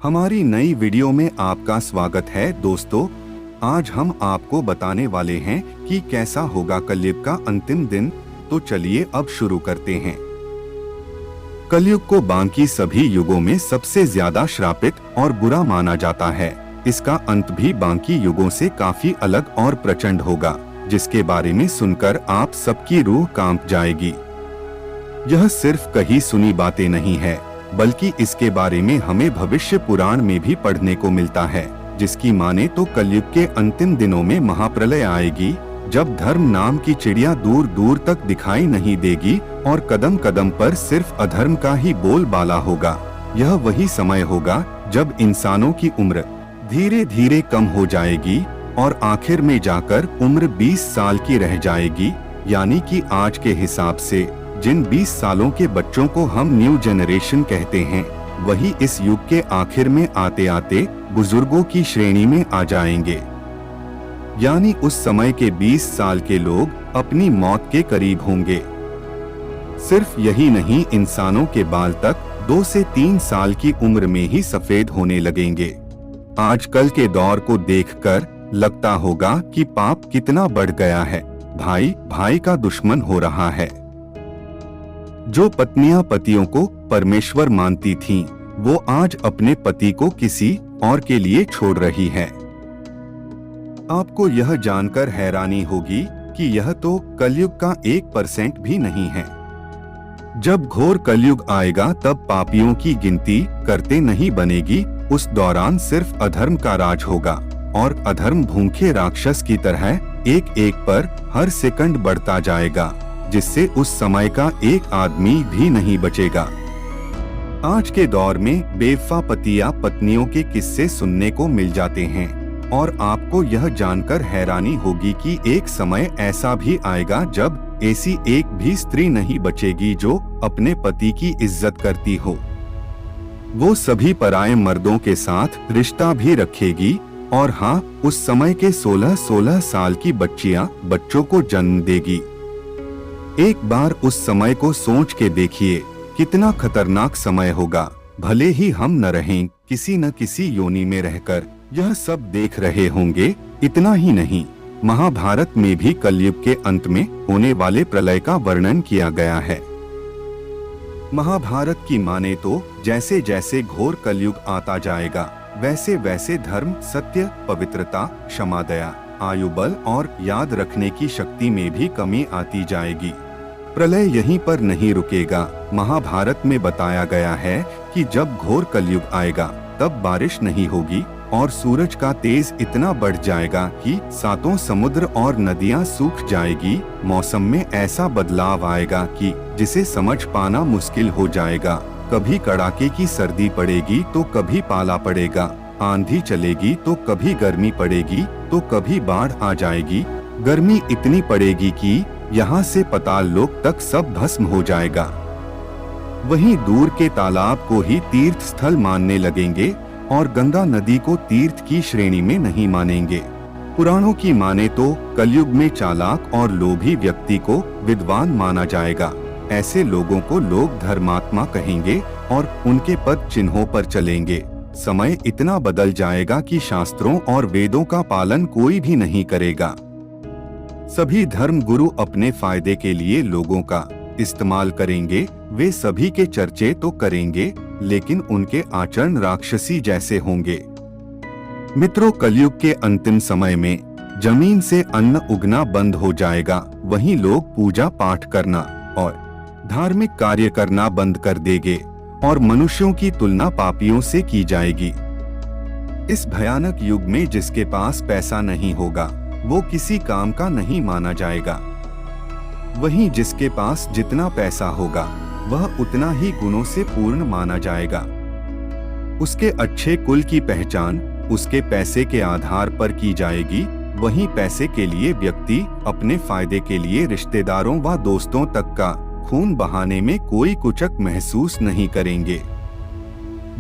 हमारी नई वीडियो में आपका स्वागत है दोस्तों। आज हम आपको बताने वाले हैं कि कैसा होगा कलयुग का अंतिम दिन। तो चलिए अब शुरू करते हैं। कलयुग को बाकी सभी युगों में सबसे ज्यादा श्रापित और बुरा माना जाता है। इसका अंत भी बाकी युगों से काफी अलग और प्रचंड होगा, जिसके बारे में सुनकर आप सबकी रूह कांप जाएगी। यह सिर्फ कही सुनी बातें नहीं है, बल्कि इसके बारे में हमें भविष्य पुराण में भी पढ़ने को मिलता है, जिसकी माने तो कलयुग के अंतिम दिनों में महाप्रलय आएगी, जब धर्म नाम की चिड़िया दूर दूर तक दिखाई नहीं देगी और कदम कदम पर सिर्फ अधर्म का ही बोलबाला होगा। यह वही समय होगा जब इंसानों की उम्र धीरे धीरे कम हो जाएगी और आखिर में जाकर उम्र 20 साल की रह जाएगी। यानी कि आज के हिसाब से जिन 20 सालों के बच्चों को हम न्यू जनरेशन कहते हैं, वही इस युग के आखिर में आते आते बुजुर्गों की श्रेणी में आ जाएंगे। यानी उस समय के 20 साल के लोग अपनी मौत के करीब होंगे। सिर्फ यही नहीं, इंसानों के बाल तक 2 से 3 साल की उम्र में ही सफेद होने लगेंगे। आजकल के दौर को देखकर लगता होगा कि पाप कितना बढ़ गया है। भाई भाई का दुश्मन हो रहा है। जो पत्नियां पतियों को परमेश्वर मानती थीं, वो आज अपने पति को किसी और के लिए छोड़ रही है। आपको यह जानकर हैरानी होगी कि यह तो कलयुग का 1% भी नहीं है। जब घोर कलयुग आएगा तब पापियों की गिनती करते नहीं बनेगी। उस दौरान सिर्फ अधर्म का राज होगा और अधर्म भूखे राक्षस की तरह एक एक पर हर सेकंड बढ़ता जाएगा, जिससे उस समय का एक आदमी भी नहीं बचेगा। आज के दौर में बेवफा पति या पत्नियों के किस्से सुनने को मिल जाते हैं और आपको यह जानकर हैरानी होगी कि एक समय ऐसा भी आएगा जब ऐसी एक भी स्त्री नहीं बचेगी जो अपने पति की इज्जत करती हो। वो सभी पराये मर्दों के साथ रिश्ता भी रखेगी और हाँ, उस समय के 16-16 साल की बच्चियां बच्चों को जन्म देगी। एक बार उस समय को सोच के देखिए, कितना खतरनाक समय होगा। भले ही हम न रहें, किसी न किसी योनि में रहकर यह सब देख रहे होंगे। इतना ही नहीं, महाभारत में भी कलयुग के अंत में होने वाले प्रलय का वर्णन किया गया है। महाभारत की माने तो जैसे जैसे घोर कलयुग आता जाएगा, वैसे वैसे धर्म, सत्य, पवित्रता, क्षमा, दया, आयु बल और याद रखने की शक्ति में भी कमी आती जाएगी। प्रलय यहीं पर नहीं रुकेगा। महाभारत में बताया गया है कि जब घोर कलयुग आएगा तब बारिश नहीं होगी और सूरज का तेज इतना बढ़ जाएगा कि 7 समुद्र और नदियां सूख जाएगी। मौसम में ऐसा बदलाव आएगा कि जिसे समझ पाना मुश्किल हो जाएगा। कभी कड़ाके की सर्दी पड़ेगी तो कभी पाला पड़ेगा, आंधी चलेगी तो कभी गर्मी पड़ेगी तो कभी बाढ़ आ जाएगी। गर्मी इतनी पड़ेगी कि यहाँ से पाताल लोक तक सब भस्म हो जाएगा। वहीं दूर के तालाब को ही तीर्थ स्थल मानने लगेंगे और गंगा नदी को तीर्थ की श्रेणी में नहीं मानेंगे। पुराणों की माने तो कलयुग में चालाक और लोभी व्यक्ति को विद्वान माना जाएगा। ऐसे लोगों को लोग धर्मात्मा कहेंगे और उनके पद चिन्हों पर चलेंगे। समय इतना बदल जाएगा कि शास्त्रों और वेदों का पालन कोई भी नहीं करेगा। सभी धर्म गुरु अपने फायदे के लिए लोगों का इस्तेमाल करेंगे। वे सभी के चर्चे तो करेंगे, लेकिन उनके आचरण राक्षसी जैसे होंगे। मित्रों, कलयुग के अंतिम समय में जमीन से अन्न उगना बंद हो जाएगा। वहीं लोग पूजा पाठ करना और धार्मिक कार्य करना बंद कर देंगे और मनुष्यों की तुलना पापियों से की जाएगी। इस भयानक युग में जिसके पास पैसा नहीं होगा, वो किसी काम का नहीं माना जाएगा। वहीं जिसके पास जितना पैसा होगा, वह उतना ही गुणों से पूर्ण माना जाएगा। उसके अच्छे कुल की पहचान उसके पैसे के आधार पर की जाएगी। वहीं पैसे के लिए व्यक्ति अपने फायदे के लिए रिश्तेदारों व दोस्तों तक का खून बहाने में कोई कुचक महसूस नहीं करेंगे।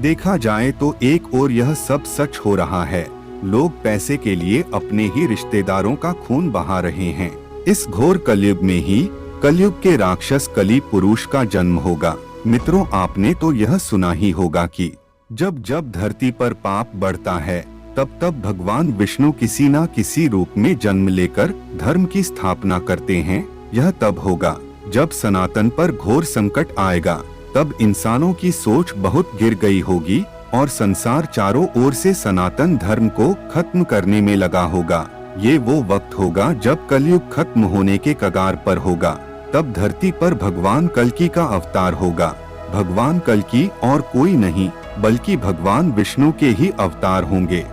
देखा जाए तो एक ओर यह सब सच हो रहा है, लोग पैसे के लिए अपने ही रिश्तेदारों का खून बहा रहे हैं। इस घोर कलयुग में ही कलयुग के राक्षस कली पुरुष का जन्म होगा। मित्रों, आपने तो यह सुना ही होगा कि जब जब धरती पर पाप बढ़ता है, तब तब भगवान विष्णु किसी न किसी रूप में जन्म लेकर धर्म की स्थापना करते हैं। यह तब होगा जब सनातन पर घोर संकट आएगा। तब इंसानों की सोच बहुत गिर गई होगी और संसार चारों ओर से सनातन धर्म को खत्म करने में लगा होगा। ये वो वक्त होगा जब कलयुग खत्म होने के कगार पर होगा। तब धरती पर भगवान कल्कि का अवतार होगा। भगवान कल्कि और कोई नहीं बल्कि भगवान विष्णु के ही अवतार होंगे।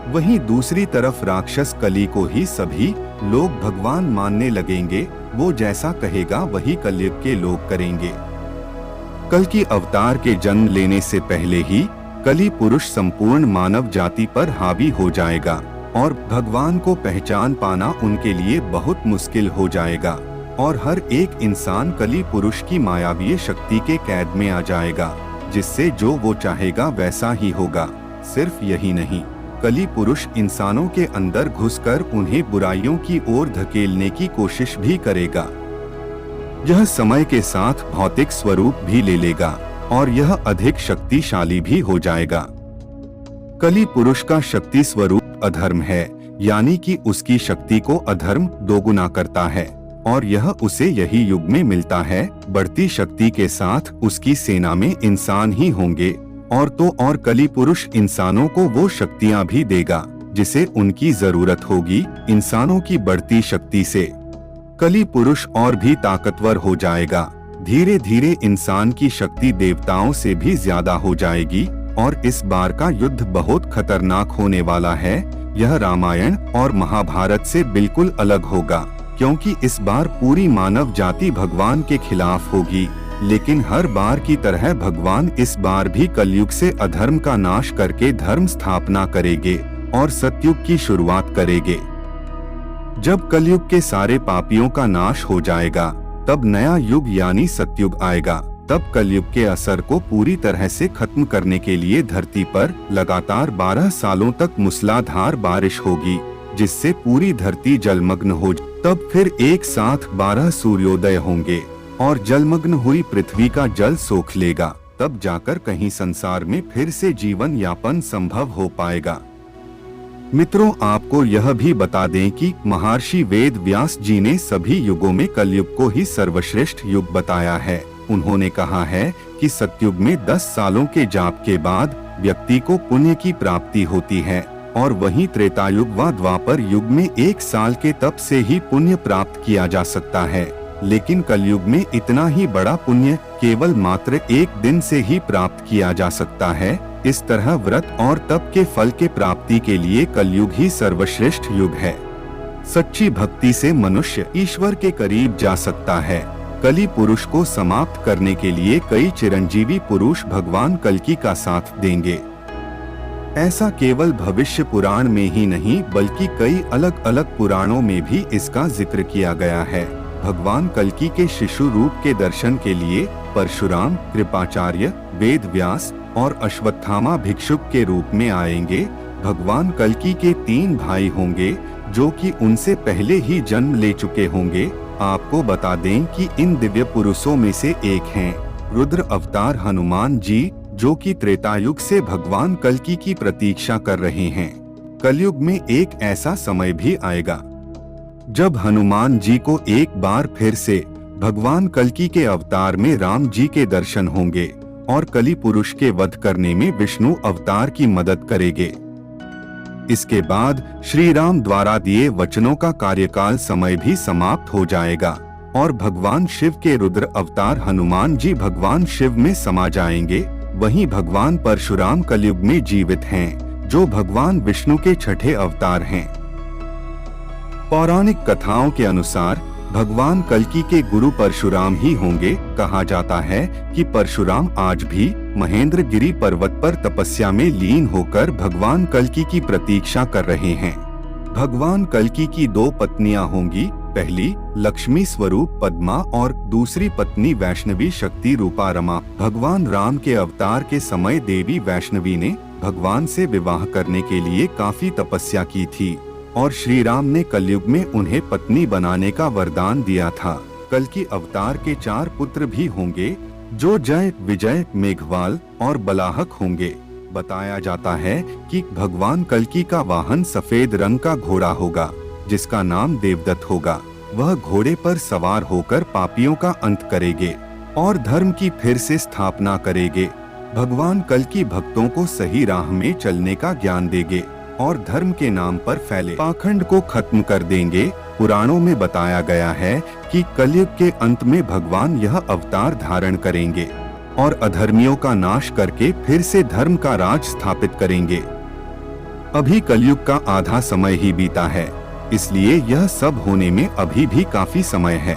वहीं दूसरी तरफ राक्षस कली को ही सभी लोग भगवान मानने लगेंगे। वो जैसा कहेगा वही कलयुग के लोग करेंगे। कल्कि अवतार के जन्म लेने से पहले ही कली पुरुष संपूर्ण मानव जाति पर हावी हो जाएगा और भगवान को पहचान पाना उनके लिए बहुत मुश्किल हो जाएगा और हर एक इंसान कली पुरुष की मायावी शक्ति के कैद में आ जाएगा, जिससे जो वो चाहेगा वैसा ही होगा। सिर्फ यही नहीं, कली पुरुष इंसानों के अंदर घुसकर उन्हें बुराइयों की ओर धकेलने की कोशिश भी करेगा। यह समय के साथ भौतिक स्वरूप भी ले लेगा और यह अधिक शक्तिशाली भी हो जाएगा। कली पुरुष का शक्ति स्वरूप अधर्म है, यानी कि उसकी शक्ति को अधर्म दोगुना करता है और यह उसे यही युग में मिलता है। बढ़ती शक्ति के साथ उसकी सेना में इंसान ही होंगे और तो और कली पुरुष इंसानों को वो शक्तियां भी देगा जिसे उनकी जरूरत होगी। इंसानों की बढ़ती शक्ति से कली पुरुष और भी ताकतवर हो जाएगा। धीरे धीरे इंसान की शक्ति देवताओं से भी ज्यादा हो जाएगी और इस बार का युद्ध बहुत खतरनाक होने वाला है। यह रामायण और महाभारत से बिल्कुल अलग होगा, क्योंकि इस बार पूरी मानव जाति भगवान के खिलाफ होगी। लेकिन हर बार की तरह भगवान इस बार भी कलयुग से अधर्म का नाश करके धर्म स्थापना करेंगे और सतयुग की शुरुआत करेंगे। जब कलयुग के सारे पापियों का नाश हो जाएगा, तब नया युग यानी सतयुग आएगा। तब कलयुग के असर को पूरी तरह से खत्म करने के लिए धरती पर लगातार 12 सालों तक मूसलाधार बारिश होगी, जिससे पूरी धरती जलमग्न हो। तब फिर एक साथ 12 सूर्योदय होंगे और जलमग्न हुई पृथ्वी का जल सोख लेगा। तब जाकर कहीं संसार में फिर से जीवन यापन संभव हो पाएगा। मित्रों, आपको यह भी बता दें कि महर्षि वेद व्यास जी ने सभी युगों में कलयुग को ही सर्वश्रेष्ठ युग बताया है। उन्होंने कहा है कि सतयुग में 10 सालों के जाप के बाद व्यक्ति को पुण्य की प्राप्ति होती है और वहीं त्रेतायुग व द्वापर युग में 1 साल के तप से ही पुण्य प्राप्त किया जा सकता है। लेकिन कलयुग में इतना ही बड़ा पुण्य केवल मात्र 1 दिन से ही प्राप्त किया जा सकता है। इस तरह व्रत और तप के फल के प्राप्ति के लिए कलयुग ही सर्वश्रेष्ठ युग है। सच्ची भक्ति से मनुष्य ईश्वर के करीब जा सकता है। कली पुरुष को समाप्त करने के लिए कई चिरंजीवी पुरुष भगवान कल्कि का साथ देंगे। ऐसा केवल भविष्य पुराण में ही नहीं बल्कि कई अलग अलग पुराणों में भी इसका जिक्र किया गया है। भगवान कल्कि के शिशु रूप के दर्शन के लिए परशुराम, कृपाचार्य, वेद व्यास और अश्वत्थामा भिक्षुक के रूप में आएंगे। भगवान कल्कि के 3 भाई होंगे जो कि उनसे पहले ही जन्म ले चुके होंगे। आपको बता दें कि इन दिव्य पुरुषों में से एक हैं रुद्र अवतार हनुमान जी, जो कि त्रेतायुग से भगवान कल्कि की प्रतीक्षा कर रहे हैं। कलयुग में एक ऐसा समय भी आएगा जब हनुमान जी को एक बार फिर से भगवान कल्कि के अवतार में राम जी के दर्शन होंगे और कली पुरुष के वध करने में विष्णु अवतार की मदद करेंगे। इसके बाद श्री राम द्वारा दिए वचनों का कार्यकाल समय भी समाप्त हो जाएगा और भगवान शिव के रुद्र अवतार हनुमान जी भगवान शिव में समा जाएंगे। वहीं भगवान परशुराम कलयुग में जीवित हैं, जो भगवान विष्णु के 6ठे अवतार हैं। पौराणिक कथाओं के अनुसार भगवान कल्कि के गुरु परशुराम ही होंगे। कहा जाता है कि परशुराम आज भी महेंद्रगिरी पर्वत पर तपस्या में लीन होकर भगवान कल्कि की प्रतीक्षा कर रहे हैं। भगवान कल्कि की 2 पत्नियां होंगी, पहली लक्ष्मी स्वरूप पद्मा और दूसरी पत्नी वैष्णवी शक्ति रूपा रमा। भगवान राम के अवतार के समय देवी वैष्णवी ने भगवान से विवाह करने के लिए काफी तपस्या की थी और श्री राम ने कलयुग में उन्हें पत्नी बनाने का वरदान दिया था। कल्कि अवतार के 4 पुत्र भी होंगे, जो जय, विजय, मेघवाल और बलाहक होंगे। बताया जाता है कि भगवान कल्कि का वाहन सफेद रंग का घोड़ा होगा, जिसका नाम देवदत्त होगा। वह घोड़े पर सवार होकर पापियों का अंत करेंगे और धर्म की फिर से स्थापना करेंगे। भगवान कल्कि भक्तों को सही राह में चलने का ज्ञान देंगे और धर्म के नाम पर फैले पाखंड को खत्म कर देंगे। पुराणों में बताया गया है कि कलयुग के अंत में भगवान यह अवतार धारण करेंगे और अधर्मियों का नाश करके फिर से धर्म का राज स्थापित करेंगे। अभी कलयुग का आधा समय ही बीता है, इसलिए यह सब होने में अभी भी काफी समय है।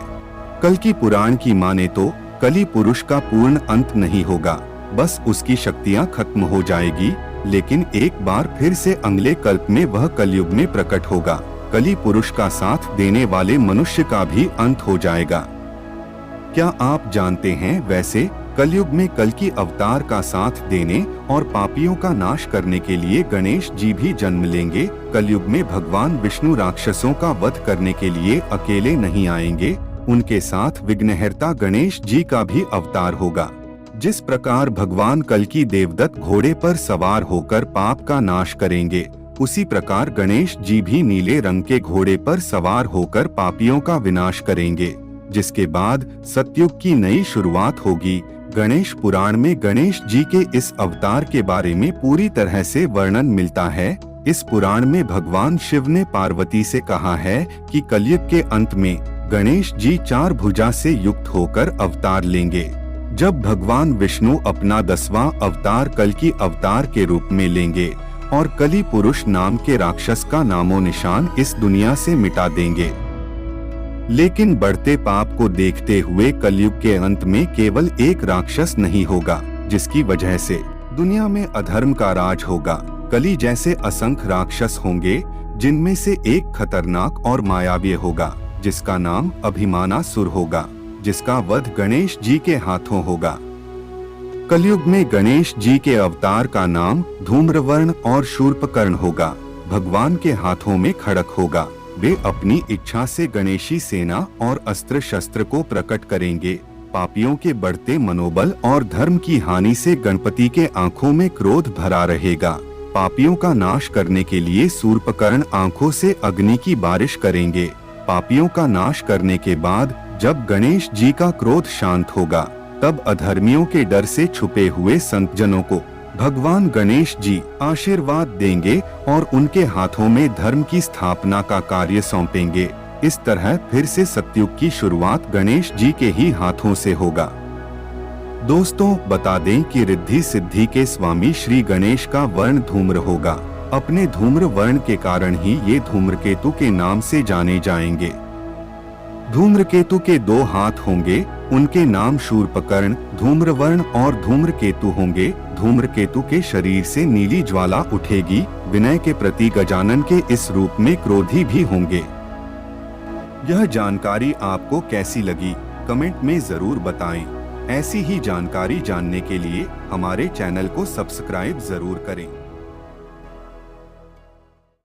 कल्कि पुराण की माने तो कलि पुरुष का पूर्ण अंत नहीं होगा, बस उसकी शक्तियां खत्म हो जाएगी, लेकिन एक बार फिर से अगले कल्प में वह कलयुग में प्रकट होगा। कलि पुरुष का साथ देने वाले मनुष्य का भी अंत हो जाएगा। क्या आप जानते हैं, वैसे कलयुग में कल्कि अवतार का साथ देने और पापियों का नाश करने के लिए गणेश जी भी जन्म लेंगे। कलयुग में भगवान विष्णु राक्षसों का वध करने के लिए अकेले नहीं आएंगे, उनके साथ विघ्नहर्ता गणेश जी का भी अवतार होगा। जिस प्रकार भगवान कल्कि देवदत्त घोड़े पर सवार होकर पाप का नाश करेंगे, उसी प्रकार गणेश जी भी नीले रंग के घोड़े पर सवार होकर पापियों का विनाश करेंगे, जिसके बाद सतयुग की नई शुरुआत होगी। गणेश पुराण में गणेश जी के इस अवतार के बारे में पूरी तरह से वर्णन मिलता है। इस पुराण में भगवान शिव ने पार्वती से कहा है कि कलयुग के अंत में गणेश जी 4 भुजा से युक्त होकर अवतार लेंगे। जब भगवान विष्णु अपना 10वां अवतार कल्कि अवतार के रूप में लेंगे और कलि पुरुष नाम के राक्षस का नामो निशान इस दुनिया से मिटा देंगे। लेकिन बढ़ते पाप को देखते हुए कलयुग के अंत में केवल एक राक्षस नहीं होगा, जिसकी वजह से दुनिया में अधर्म का राज होगा। कलि जैसे असंख्य राक्षस होंगे, जिनमें से एक खतरनाक और मायावी होगा, जिसका नाम अभिमानासुर होगा, जिसका वध गणेश जी के हाथों होगा। कलयुग में गणेश जी के अवतार का नाम धूम्रवर्ण और शूर्पकर्ण होगा। भगवान के हाथों में खड़ग होगा। वे अपनी इच्छा से गणेशी सेना और अस्त्र शस्त्र को प्रकट करेंगे। पापियों के बढ़ते मनोबल और धर्म की हानि से गणपति के आंखों में क्रोध भरा रहेगा। पापियों का नाश करने के लिए शूर्पकर्ण आंखों से अग्नि की बारिश करेंगे। पापियों का नाश करने के बाद जब गणेश जी का क्रोध शांत होगा, तब अधर्मियों के डर से छुपे हुए संत जनों को भगवान गणेश जी आशीर्वाद देंगे और उनके हाथों में धर्म की स्थापना का कार्य सौंपेंगे। इस तरह फिर से सतयुग की शुरुआत गणेश जी के ही हाथों से होगा। दोस्तों, बता दें कि रिद्धि सिद्धि के स्वामी श्री गणेश का वर्ण धूम्र होगा। अपने धूम्र वर्ण के कारण ही ये धूम्रकेतु के नाम से जाने जाएंगे। धूम्रकेतु के 2 हाथ होंगे, उनके नाम शूर्पकर्ण, धूम्रवर्ण और धूम्रकेतु होंगे। धूम्रकेतु के शरीर से नीली ज्वाला उठेगी। विनय के प्रति गजानन के इस रूप में क्रोधी भी होंगे। यह जानकारी आपको कैसी लगी, कमेंट में जरूर बताएं। ऐसी ही जानकारी जानने के लिए हमारे चैनल को सब्सक्राइब जरूर करें।